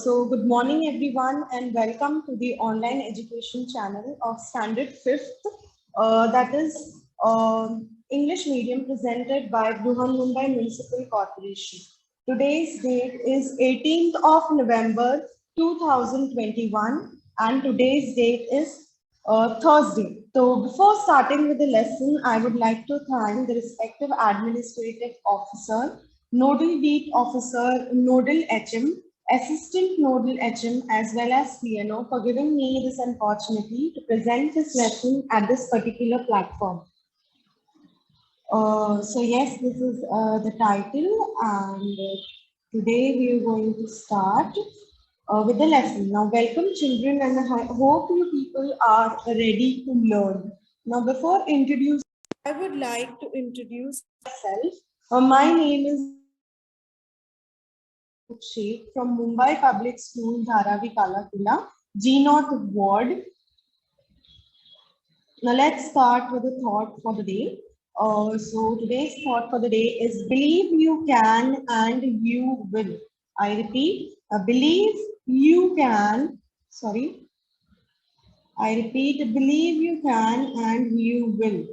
So good morning everyone and welcome to the online education channel of Standard 5th, that is English medium presented by Bruhan Mumbai Municipal Corporation. Today's date is 18th of November 2021 and today's date is Thursday. So before starting with the lesson, I would like to thank the respective administrative officer, nodal beat officer, nodal HM, assistant nodal HM, as well as CNO for giving me this opportunity to present this lesson at this particular platform. So yes, this is the title, and today we are going to start with the lesson. Now, welcome children, and I hope you people are ready to learn. Now, before introducing, I would like to introduce myself. My name is Sheikh from Mumbai Public School, Dharavi Kalakula, G0 Ward. Now let's start with the thought for the day. So today's thought for the day is believe you can and you will. I repeat, believe you can, I repeat, believe you can and you will.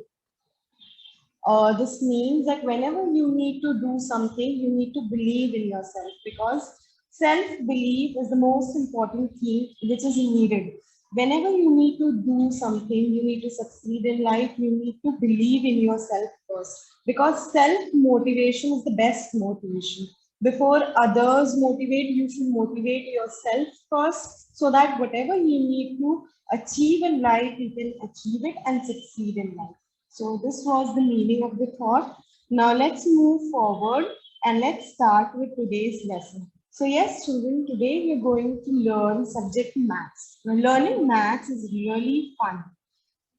This means that whenever you need to do something, you need to believe in yourself, because self-belief is the most important thing which is needed. Whenever you need to do something, you need to succeed in life, you need to believe in yourself first, because self-motivation is the best motivation. Before others motivate, you should motivate yourself first, so that whatever you need to achieve in life, you can achieve it and succeed in life. So this was the meaning of the thought. Now let's move forward and let's start with today's lesson. So yes, children, today we're going to learn subject maths. Now learning maths is really fun.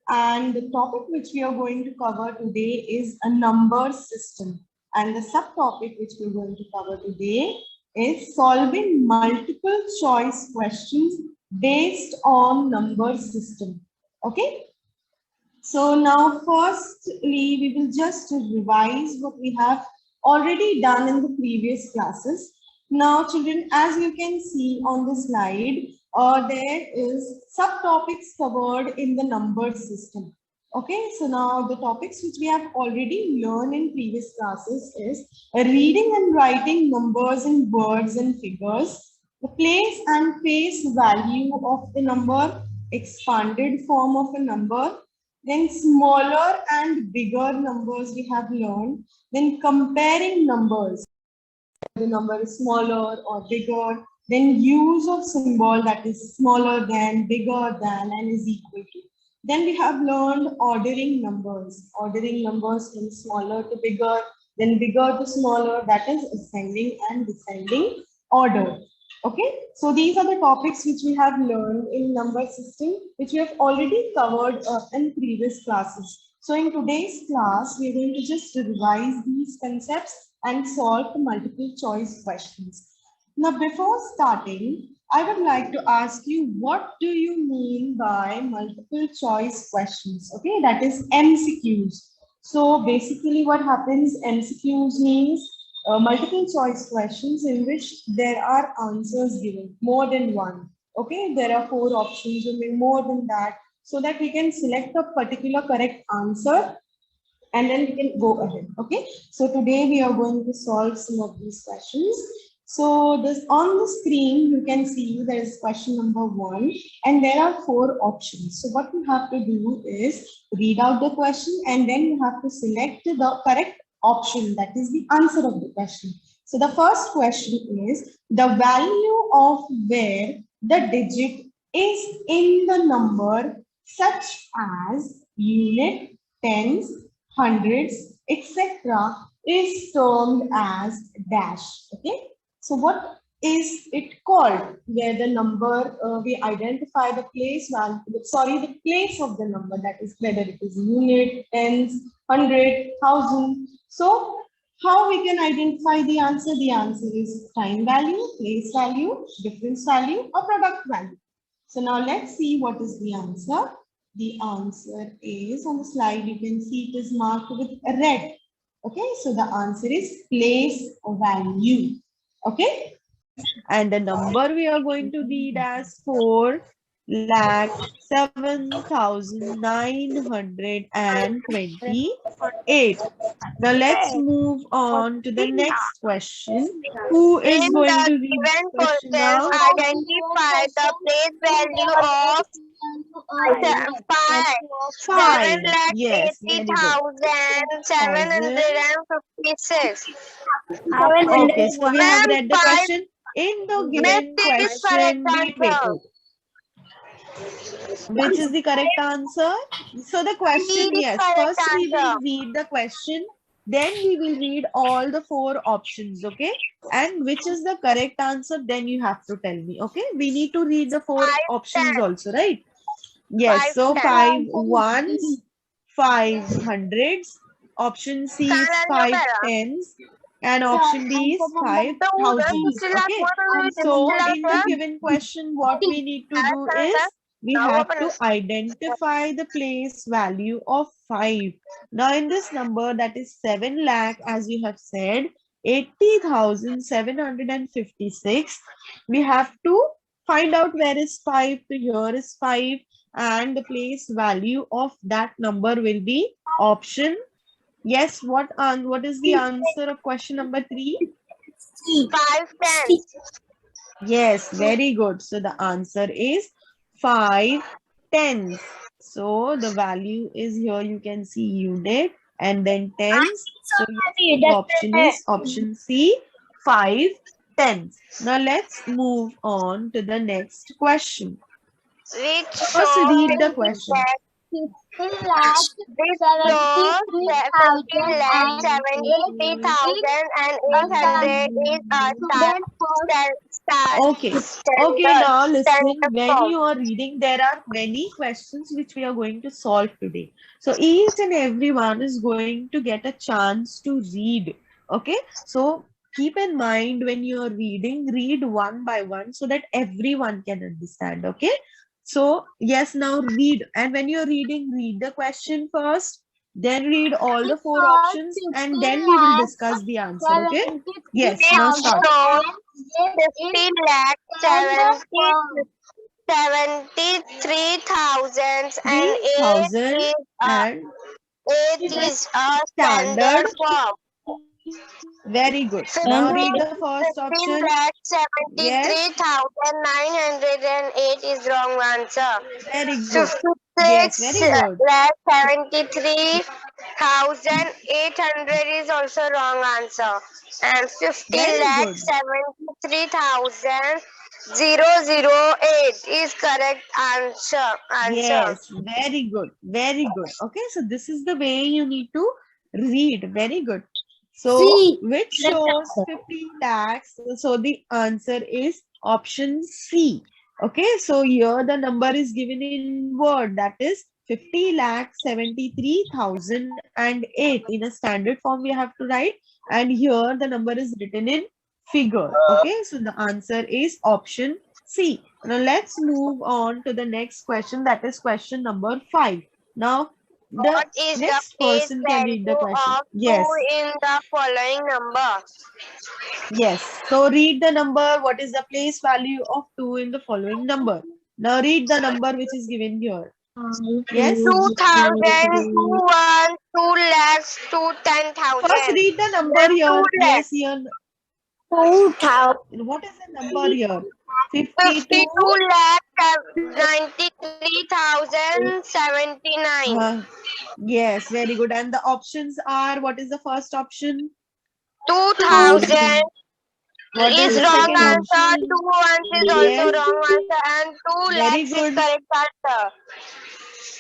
And the topic which we are going to cover today is a number system. And the subtopic which we're going to cover today is solving multiple choice questions based on number system. Okay. So now firstly, we will just revise what we have already done in the previous classes. Now children, as you can see on the slide, there is subtopics covered in the number system. Okay, so now the topics which we have already learned in previous classes is reading and writing numbers in words and figures, the place and face value of the number, expanded form of a number, then smaller and bigger numbers we have learned. Then comparing numbers, the number is smaller or bigger. Then use of symbol, that is smaller than, bigger than, and is equal to. Then we have learned ordering numbers from smaller to bigger, then bigger to smaller, that is ascending and descending order. Okay, so these are the topics which we have learned in number system, which we have already covered in previous classes. So in today's class, we are going to just revise these concepts and solve the multiple choice questions. Now, before starting, I would like to ask you, what do you mean by multiple choice questions? Okay, that is MCQs. So basically what happens, MCQs means multiple choice questions in which there are answers given, more than one. Okay, there are 4 options or more than that, so that we can select a particular correct answer and then we can go ahead. Okay, so today we are going to solve some of these questions. So this on the screen you can see there is question number 1 and there are 4 options. So what you have to do is read out the question and then you have to select the correct option, that is the answer of the question. So the first question is the value of where the digit is in the number, such as unit, tens, hundreds, etc. is termed as dash. Okay, so what is it called? Where the number, we identify the place value, the place of the number, that is whether it is unit, tens, hundred, thousand. So how we can identify the answer? The answer is time value, place value, difference value, or product value. So now let's see what is the answer. The answer is on the slide, you can see it is marked with red. Okay, so the answer is place value. Okay, and the number we are going to read as 4,07,928. Now let's move on to the next question. Who is In going the to read this given question questions, now? identify the place value of five, 5. Yes, very good. 7,80,756. 700. Okay, so we have Ma'am, read the five. question. In the Ma'am, given it is correct question, wait. answer. Which is the correct answer? So the question, It is yes. correct First we answer. will read the question. Then we will read all the 4 options, okay? And which is the correct answer, then you have to tell me, okay? We need to read the 4 Five options ten. also, right? Yes, so 510. 5 ones, 5 hundreds, option C is 5 tens, and option D is 5 thousands. Okay, so in the given question, what we need to do is we have to identify the place value of 5. Now in this number, that is 7 lakh, as you have said, 80,756, we have to find out where is 5. So here is 5, and the place value of that number will be option. Yes, what is the answer of question number 3? 5 tens. Yes, very good. So the answer is 5 tens. So the value is here, you can see unit and then tens. So yes, the option is option C, 5 tens. Now let's move on to the next question. Which First shows read the question. that this shows 50,73,800 is a Okay. Okay, now listen. When you are reading, there are many questions which we are going to solve today. So each and everyone is going to get a chance to read. Okay. So keep in mind when you are reading, read one by one so that everyone can understand. Okay. So yes, now read. And when you're reading, read the question first, then read all the 4 options, and then we will discuss the answer. Okay. Yes, now It start. shows 50 lakh 73,000 and 3,000 is a and 8 is a standard. standard form. Very good. 15 Now read the first option. lakh Yes, 73,908 is wrong answer. very good. 56 Yes, very good. lakh 73,800 is also wrong answer. And 50 Very lakh good. 73,008 is correct answer. Yes, very good. Very good. Okay, so this is the way you need to read. Very good. So, which shows 50 lakhs? So, the answer is option C. Okay, so here the number is given in word, that is 50 lakh 73,008. In a standard form, we have to write, and here the number is written in figure. Okay, so the answer is option C. Now let's move on to the next question, that is question number 5. Now the What is the next place person can read the value question. of 2 Yes, in the following number? yes. So read the number. What is the place value of 2 in the following number? Now read the number which is given here. Yes. 2,000, 2 lakhs, 10,000. First read the number Then 2 here. lakhs. Yes, here. 2,000. What is the number here? 52. 52 lakh 93,079. Yes, very good. And the options are, what is the first option? 2,000 What is is the wrong second answer. option? 2 ones is also Yes, wrong answer. And 2 very lakhs is good. correct answer.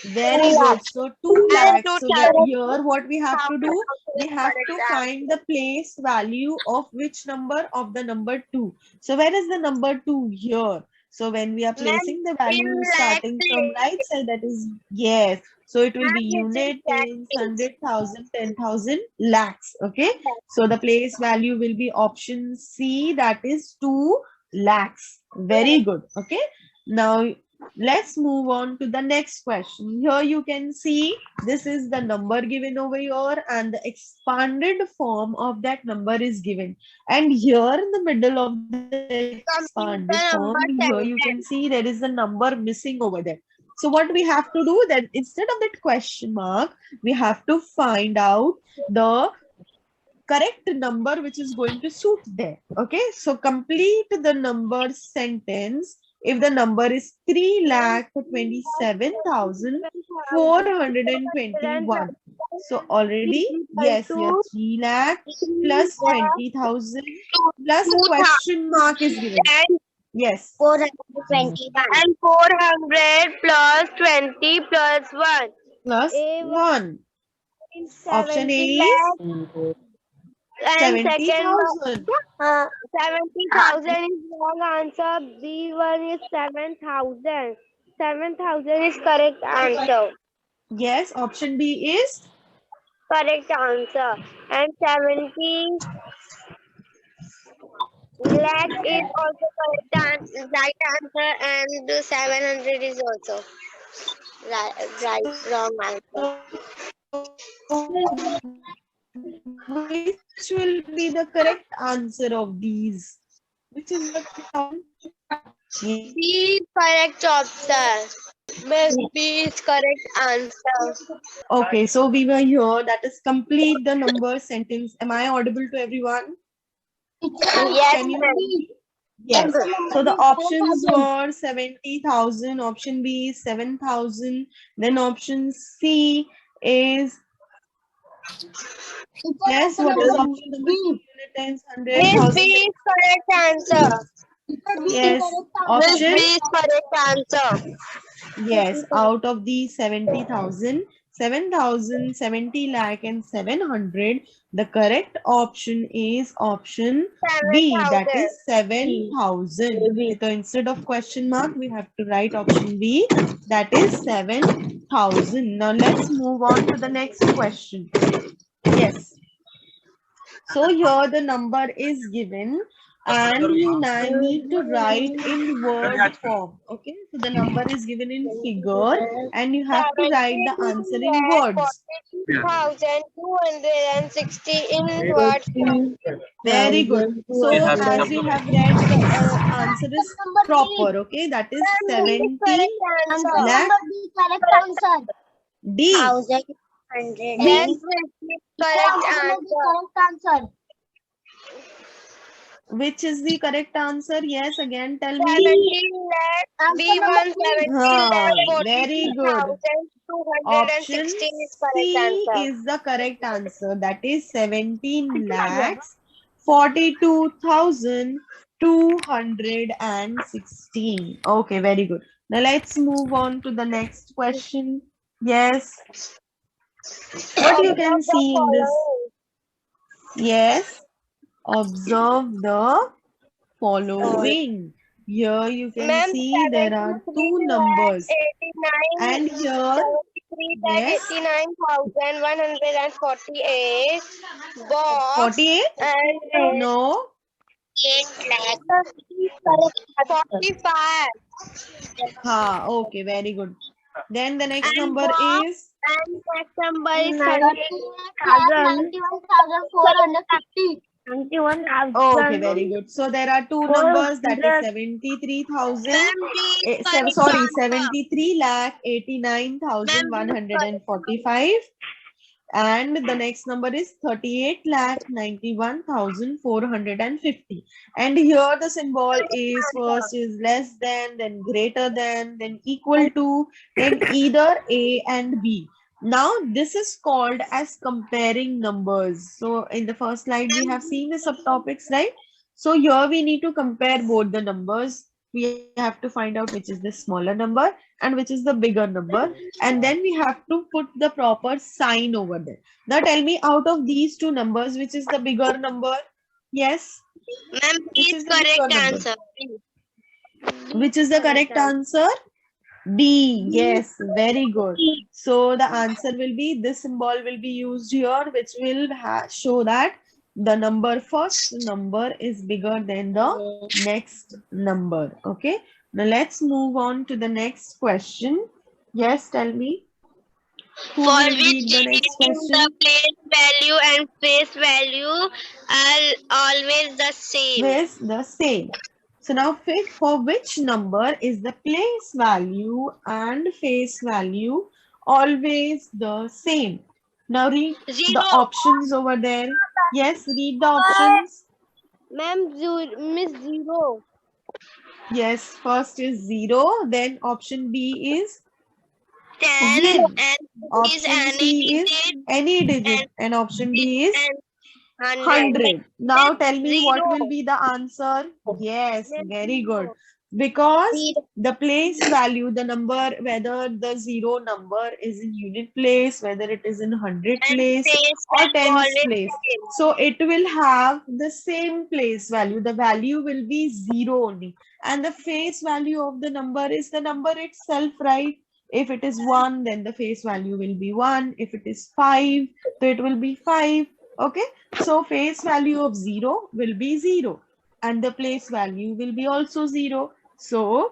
Very good. So 2 And lakhs. So that 2,000 here what we have to do, we is have to correct find the place value of which number? Of the number 2. So where is the number 2 here? So when we are answer. placing the In value lakh starting from place. right side, that is yes. So it will be And it is unit, lakh tens, place. 100,000, 10,000, lakhs. Okay. So the place value will be option C, that is 2 lakhs. Very good. Okay. Now Let's move on to the next question. Here you can see this is the number given over here and the expanded form of that number is given. And here in the middle of the expanded Complete form, the here number you can see there is a sentence. number missing over there. So what we have to do that instead of that question mark, we have to find out the correct number which is going to suit there. Okay, so complete the number sentence. If the number is 3,27,421. So already, yes, your 3 lakh plus 20,000 plus a question mark is given. And Yes, 421. And 400 plus 20 plus 1. plus 1. Option A 70 is lakhs. And second, 70,000. 70,000 is wrong answer. B1 is 7,000. 7,000 is correct answer. Yes, option B is Correct answer. And 70 lakh is also right answer. And 700 is also wrong answer. which will be the correct answer of these? Which is the correct option? B is correct answer. Miss B is correct answer. Okay, so we were here. That is complete the number sentence. Am I audible to everyone? Yes, Can you? ma'am. Yes. So the options were 70,000. Option B is 7,000. Then option C is yes. What is option number? Miss 100,000. B is correct answer. Yes. Miss Option. B is correct answer. Yes, out of the 70,000, 7,000, 70 lakh and 700, the correct option is option B, that is 7,000. So instead of question mark, we have to write option B, that is 7,000. Now let's move on to the next question. Yes. So here the number is given and you now need to write in word form. Okay, so the number is given in figure and you have to write the answer in words. 42,260 in words. Very good. So as you have read, the answer is proper. Okay, that is 70 lakh D. Yes, correct answer. Which is the correct answer? Yes, again tell 17 me. lakh. B1 17 lakh Very good. 42,216 Option is C correct answer. is the correct answer. That is 17 lakhs 42,216. Okay, very good. Now let's move on to the next question. Yes. What you can see in this? Yes. Observe the following. Here you can see there are two numbers. And here, yes, 89,148 box 48? and No, 8 lakh 45 okay, very good. Then the next and number box is and next number is 91,450. 91,000. okay, very good. So there are two numbers, that is 73,000. Sorry, 73 lakh 89,145. And the next number is 38 lakh 91,450. And here the symbol is first is less than, then greater than, then equal to, then either A and B. Now this is called as comparing numbers. So in the first slide we have seen the subtopics, right? So here we need to compare both the numbers. We have to find out which is the smaller number and which is the bigger number, and then we have to put the proper sign over there. Now tell me, out of these two numbers, which is the bigger number? Yes, Ma'am, which please is the bigger correct number? answer. Which is the correct answer? B. Yes, very good. So the answer will be, this symbol will be used here, which will show that the first number is bigger than the next number. Okay. Now let's move on to the next question. Yes, tell me. Who For will which read the digit next in the question? place value and face value are always the same? Is the same. So now for which number is the place value and face value always the same? Now read the Zero. options over there. Yes, read the options. Ma'am, Miss Zero. Yes, first is 0, then option B is 10 10. and is Option any C is digit any digit and and option D is and 100. 100. Now Miss tell me what will Zero. be the answer? Yes, Miss very good. Zero. Because Zero. the place value, the number, whether the 0 number is in unit place, whether it is in 100 And place face or value tens always place. same. So it will have the same place value. The value will be 0 only. And the face value of the number is the number itself, right? If it is 1, then the face value will be 1. If it is 5, so it will be 5. Okay. So face value of 0 will be 0 and the place value will be also 0. So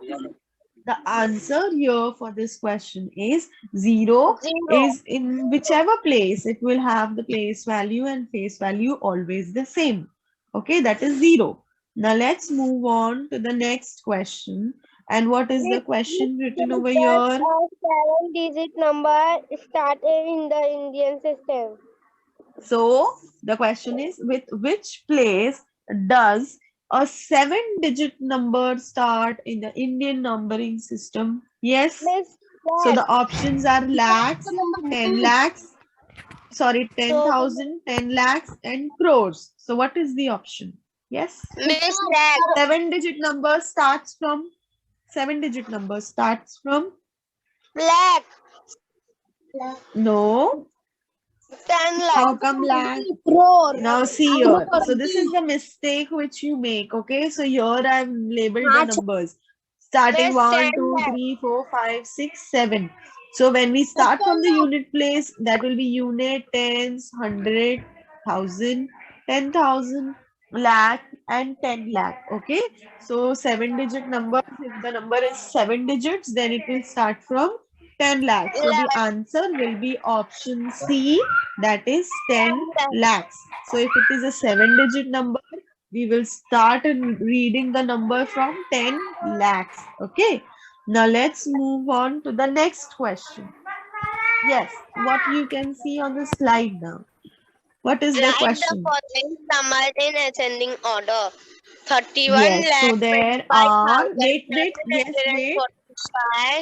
the answer here for this question is 0 Zero. is in whichever place it will have the place value and face value always the same. Okay, that is 0. Now let's move on to the next question. And what is the question written over here? A 7-digit number started in the Indian system. So the question is, with which place does a 7-digit number start in the Indian numbering system? Yes. Miss So Black. the options are lakhs, 10 lakhs, sorry, So, 10,000, 10 lakhs and crores. So what is the option? Yes. Miss Black. 7-digit number starts from 7-digit number starts from Black. no. 10 How lakh. come lakh? Crore. Now see here. So this is the mistake which you make. Okay. So here I've labeled the numbers. Starting Miss 10 1, 2, lakh. 3, 4, 5, 6, 7. So when we start from the unit place, that will be unit, tens, 100, 1,000, 10,000, lakh and 10 lakh. Okay. So 7-digit number, if the number is 7 digits, then it will start from 10 lakhs. So the Lakh. answer will be option C, that is 10 Lakh. lakhs. So if it is a 7-digit number, we will start reading the number from 10 lakhs. Okay. Now let's move on to the next question. Yes, what you can see on the slide now. What is the Write the question? following numbers in ascending order. 31 Yes, so lakh there are, 25,000 yes, wait.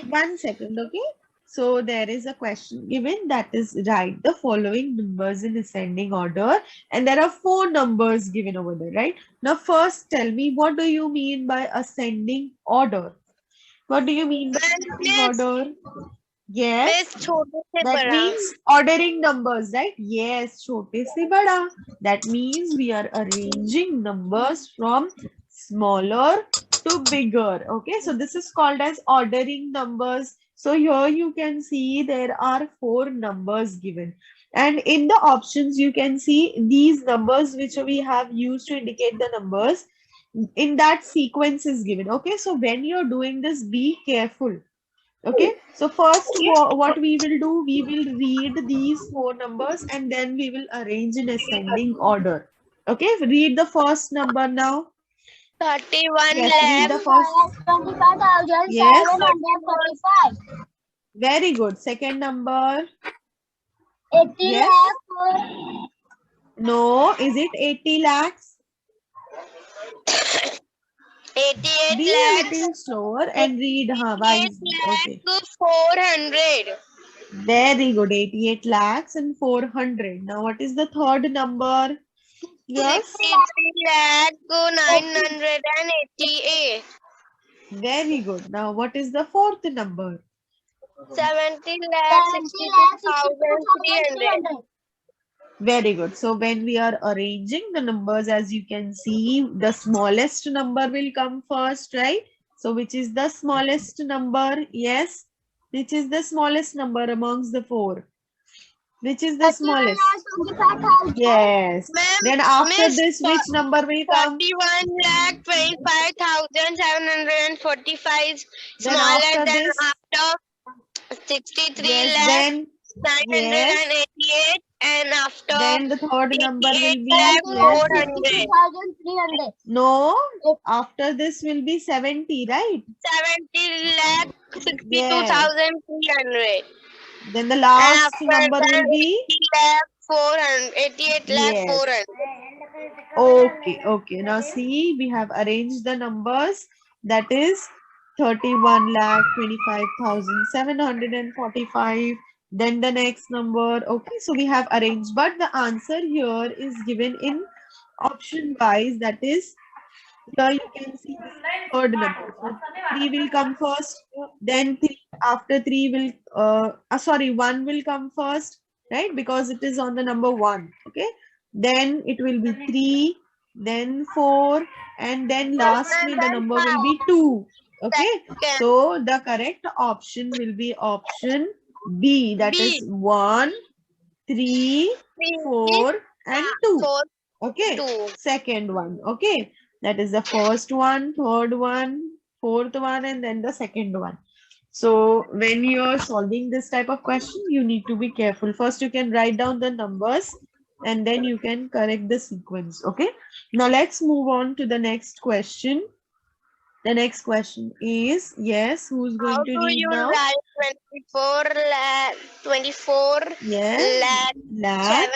745. 1 second, okay? So there is a question given, that is write the following numbers in ascending order, and there are 4 numbers given over there, right? Now first tell me, what do you mean by ascending order? What do you mean by ascending Miss, order? Yes, Miss छोटे से that बड़ा. means ordering numbers, right? Yes, छोटे से बड़ा. That means we are arranging numbers from smaller to bigger. Okay, so this is called as ordering numbers. So here you can see there are 4 numbers given. And in the options, you can see these numbers which we have used to indicate the numbers. In that sequence is given. Okay, so when you're doing this, be careful. Okay, so first what we will do, we will read these 4 numbers and then we will arrange in ascending order. Okay, read the first number now. 31 Yes, read lakh. the first. 25,745. Yes, very good. Second number. 80 Yes. lakh. No, is it 80 lakhs? 88 Be a lakhs. little slower and read 88 wisely. Okay. lakh 400. Very good. 88 lakhs and 400. Now, what is the third number? Yes. 63 lakh 988. Very good. Now, what is the fourth number? 70 lakh 62,300. Very good. So, when we are arranging the numbers, as you can see, the smallest number will come first, right? So, which is the smallest number? Yes. Which is the smallest number amongst the 4? Which is the smallest? 31,25,000. Yes. Ma'am, Then after Miss, this, which number will come? 41,25,745 Then smaller after than this, after 63 yes. lakh Then yes. 988 and after Then the third number 88 will be lakh yes. 400. 62,300. No. After this will be 70, right? 70 lakh Yes. 62,300. Then the And last after number that will be 80 lakh 400. 88 lakh yes. 400. Okay, okay. Now see, we have arranged the numbers. That is 31,25,745. Then the next number. Okay, so we have arranged, but the answer here is given in option wise. That is, here you can see the third number. So 3 will come first. Then 3 after 3 will sorry, 1 will come first, right? Because it is on the number 1. Okay. Then it will be 3, then 4, and then lastly the number will be 2. Okay. So the correct option will be option B. That B. is 1, 3, 4, and 2. 4, Okay. 2. Second one. Okay. That is the first one, third one, fourth one, and then the second one. So when you're solving this type of question, you need to be careful. First, you can write down the numbers and then you can correct the sequence. Okay. Now let's move on to the next question. The next question is, yes, who's How going to do read you now? write 24 Yes. lakh Lakh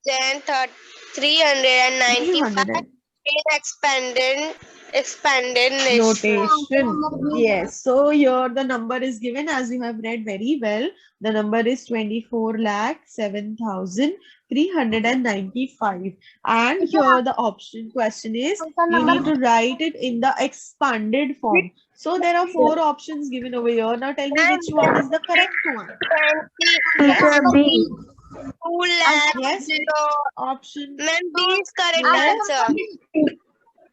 7,395 300 in expanded notation. Yes. So here the number is given as you have read very well. The number is 24,07,395. And here the option question is you need to write it in the expanded form. So there are 4 options given over here. Now tell me which one is the correct one. Yes. 2 lakh Yes. below. Option. Ma'am, B is correct Yes. answer.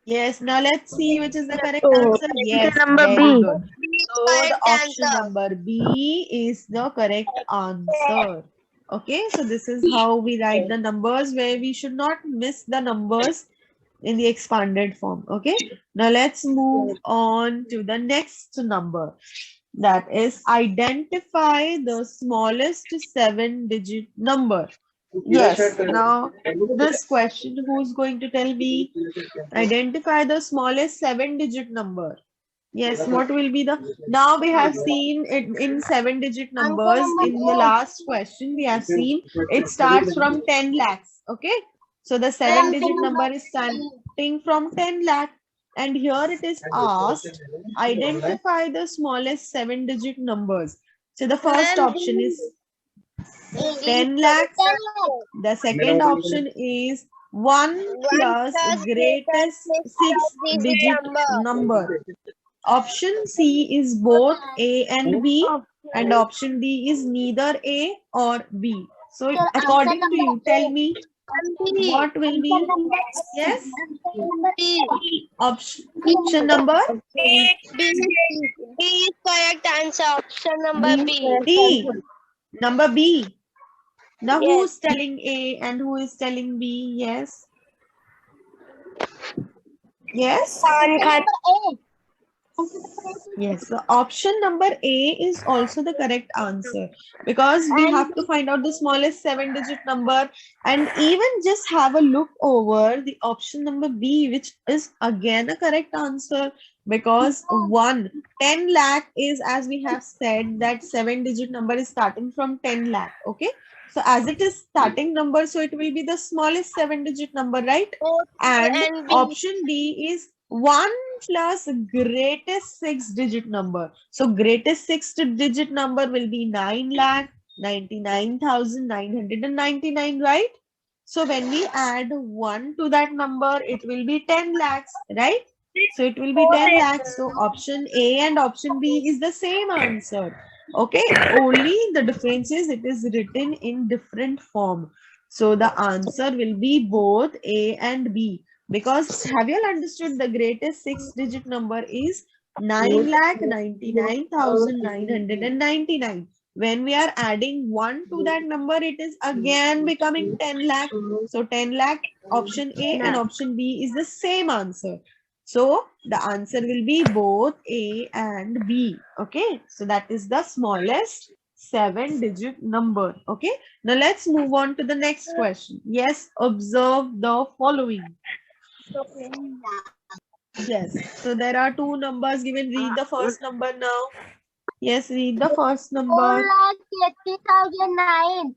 Yes, now let's see which is the correct answer. Yes, number very B. good. B is So the correct option answer. number B is the correct answer. Okay, so this is how we write the numbers where we should not miss the numbers in the expanded form. Okay, now let's move on to the next number. That is identify the smallest 7-digit number. Yes, now this question, who's going to tell me? Identify the smallest 7-digit number. Yes, what will be the... Now we have seen it in 7-digit numbers. In the last question, we have seen it starts from 10 lakhs. Okay. So the 7-digit number is starting from 10 lakh. And here it is asked, identify the smallest 7-digit numbers. So the first option is 10 lakhs. The second option is 1 plus greatest 6-digit number. Option C is both A and B, and option D is neither A or B. So according to you, tell me what will be? Yes, option number B is correct answer. Option number B. D. Number B. Now Yes. who's telling A and who is telling B? Yes. Yes. Yes, so option number A is also the correct answer because we have to find out the smallest 7-digit number and even just have a look over the option number B, which is again a correct answer because 10 lakh is, as we have said, that 7-digit number is starting from 10 lakh. Okay, so as it is starting number, so it will be the smallest 7-digit number, right? And and B. option D is 1 plus greatest 6-digit number. So greatest 6-digit number will be 9,99,999, right? So when we add 1 to that number, it will be 10 lakhs, right? So it will be 10 lakhs. So option A and option B is the same answer. Okay, only the difference is it is written in different form. So the answer will be both A and B. Because have you all understood the greatest 6-digit number is 9,99,999. When we are adding 1 to that number, it is again becoming 10 lakh. So 10 lakh, option A and option B is the same answer. So the answer will be both A and B. Okay. So that is the smallest 7-digit number. Okay. Now let's move on to the next question. Yes, observe the following. Yes. So there are two numbers given. Read the first number now. Yes, read the first number. 4,80,009.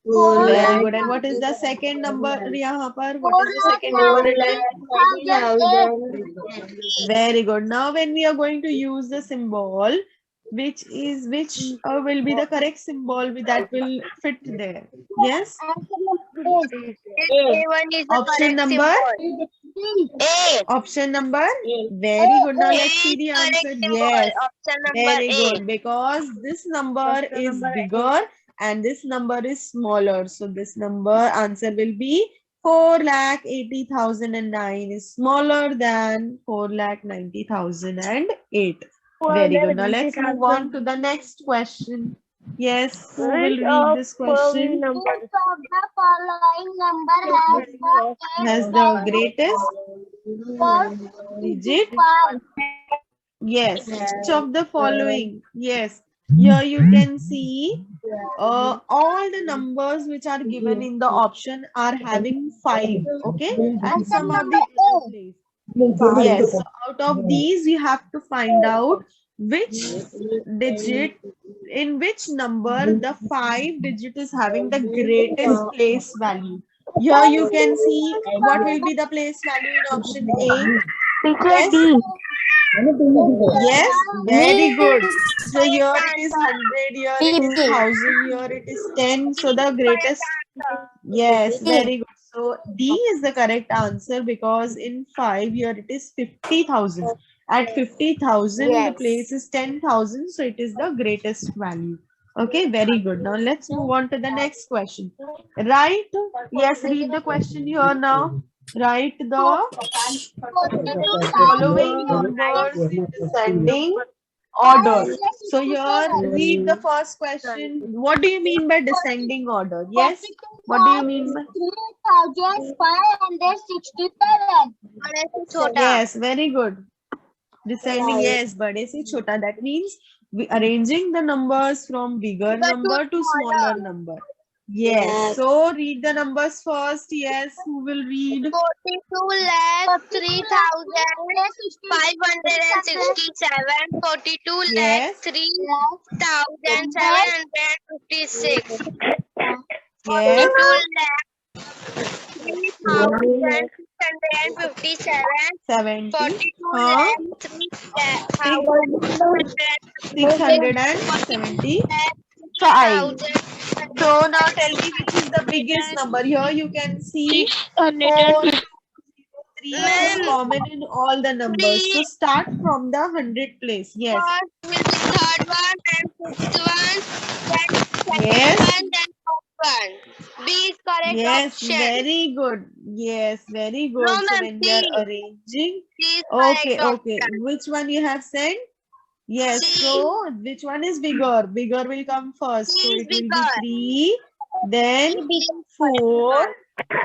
Very good. And what is the second number? यहाँ पर what is the second number written? Very good. Now when we are going to use the symbol, which will be the correct symbol that will fit there? Yes. A1 is the Option correct number. symbol. A. Option number. Very good. Now let's see the Correct answer. symbol. Yes. Option number Very A. good. Because this number is bigger and this number is smaller. So this number answer will be 4,80,009 is smaller than 4,90,008. Very good. Now let's move on to the next question. Yes, who will read this question? Which of the following number Has the greatest digit? Yes, which of the following? Yes, here you can see all the numbers which are given in the option are having 5, okay? And some are the other place. Yes, so out of these, you have to find out which digit, in which number the 5 digit is having the greatest place value. Here you can see what will be the place value in option A. Yes. Yes, very good. So here it is 100, here it is 1000, here it is 10. So the greatest, yes, very good. So D is the correct answer because in 5 here it is 50,000. At 50,000 the place is 10,000. So it is the greatest value. Okay, very good. Now let's move on to the next question. Right? Yes, read the question here now. Write the following numbers in descending order. So here, read the first question. What do you mean by descending order? Yes. What do you mean by? 3,567. Yes, very good. Descending, yes, bade se chota. That means we arranging the numbers from bigger number to smaller number. Yes. So read the numbers first. Yes. Who will read? 42,03,567. 42 Yes. 3,756. Yes. 3,657. 70. 42 Huh? 675. So now tell me which is the biggest number. Here you can see 4,203 is common in all the numbers. So start from the 100 place. Yes. Third one and fifth one, then second Yes. one, then fourth one. B is correct Yes, option. very good. Yes, very good. No, So ma'am, when we are C. arranging, C is okay, correct okay. option. Which one you have sent? Yes, C. so which one is bigger? Bigger will come first. C So is it will bigger. be 3, then 4.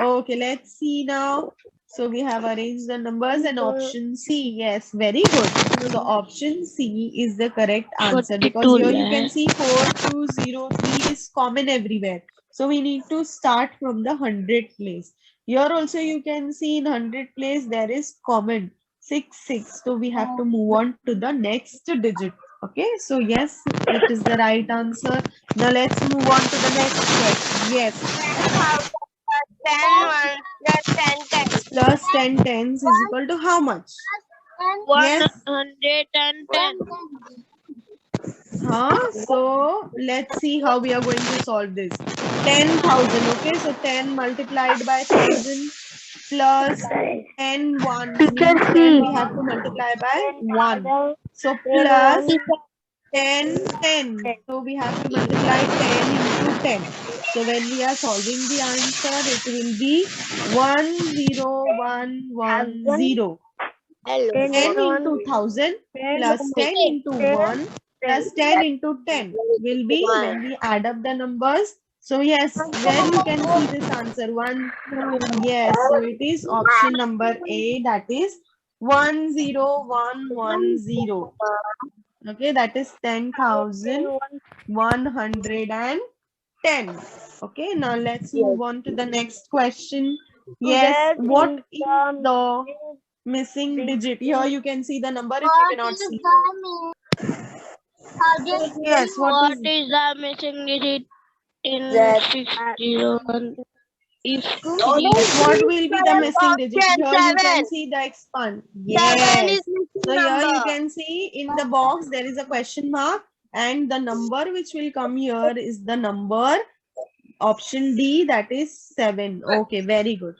Okay, let's see now. So we have arranged the numbers and option C. Yes, very good. So option C is the correct answer because here you can see 4203 is common everywhere. So we need to start from the 100 place. Here also you can see in 100 place there is common 6. So we have to move on to the next digit. Okay, so yes, it is the right answer. Now let's move on to the next question. Yes. 10 plus 10 tens. Plus 10 tens is equal to how much? Yes. 110. So let's see how we are going to solve this. 10,000. Okay, so 10 multiplied by 1,000 plus 10 1 means 10 we have to multiply by 1. So plus 10 10. So we have to multiply 10 into 10. So when we are solving the answer, it will be 10110. 10 into 1000 plus 10 into 1 plus 10 into 10 will be when we add up the numbers. So yes, where you can see this answer 1. Yes, so it is option number A, that is 10110. Okay, that is 10,110. Okay, now let's move on to the next question. Yes, what is the missing digit? Here you can see the number if you cannot see. Yes, what is the missing digit in 601? If what will be the missing digit? Here you can 7. see the expand. 7 Yes. is missing So here you number. can see in the box there is a question mark and the number which will come here is the number option D, that is 7. Okay, very good.